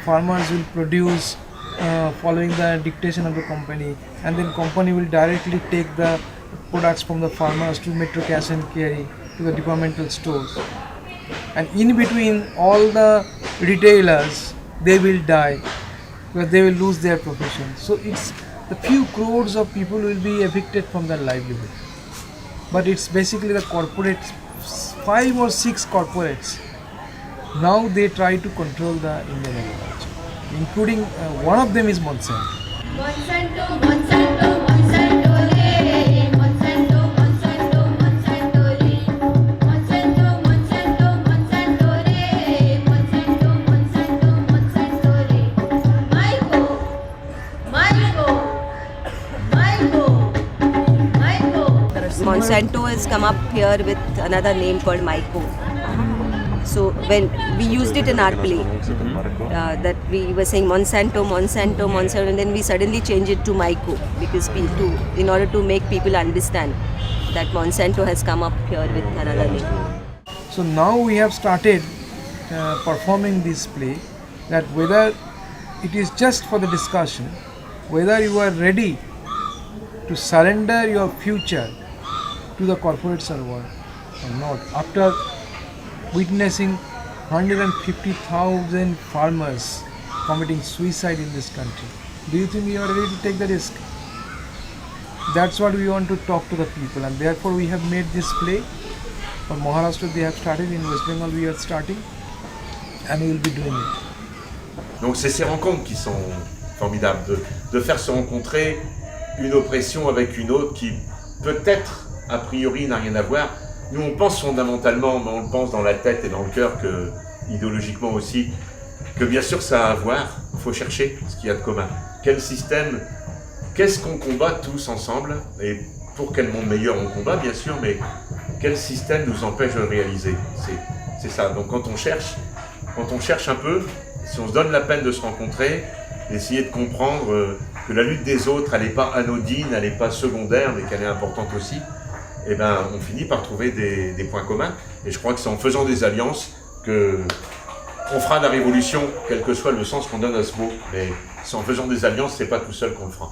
farmers will produce following the dictation of the company, and then company will directly take the products from the farmers to metro cash and carry to the departmental stores. And in between, all the retailers, they will die because they will lose their profession. So it's the few crores of people will be evicted from their livelihood. But it's basically the corporates, 5 or 6 corporates. Now they try to control the Indian agriculture, including one of them is Monsanto. Monsanto, Monsanto, Monsanto, re. Monsanto, Monsanto, Monsanto, re. Monsanto, Monsanto, Monsanto, re. Monsanto, Monsanto, Monsanto, re. Myco, Monsanto has come up here with another name called Myco. So when we used it in our play, that we were saying Monsanto, Monsanto, Monsanto, and then we suddenly changed it to Myco because in order to make people understand that Monsanto has come up here with another name. So now we have started performing this play, that whether it is just for the discussion, whether you are ready to surrender your future to the corporate server or not. After witnessing 150,000 farmers committing suicide in this country, do you think we are ready to take the risk? That's what we want to talk to the people, and therefore we have made this play. For Maharashtra they have started, in West Bengal we are starting, and we will be doing it. Donc c'est ces rencontres qui sont formidables, de faire se rencontrer une oppression avec une autre qui peut-être a priori n'a rien à voir. Nous on pense fondamentalement, mais on le pense dans la tête et dans le cœur, que idéologiquement aussi, que bien sûr ça a à voir. Il faut chercher ce qu'il y a de commun. Quel système, qu'est-ce qu'on combat tous ensemble, et pour quel monde meilleur on combat bien sûr, mais quel système nous empêche de le réaliser. C'est ça. Donc quand on cherche un peu, si on se donne la peine de se rencontrer, d'essayer de comprendre que la lutte des autres, elle n'est pas anodine, elle n'est pas secondaire, mais qu'elle est importante aussi, eh ben, on finit par trouver des points communs. Et je crois que c'est en faisant des alliances qu'on fera la révolution, quel que soit le sens qu'on donne à ce mot. Mais c'est en faisant des alliances, c'est pas tout seul qu'on le fera.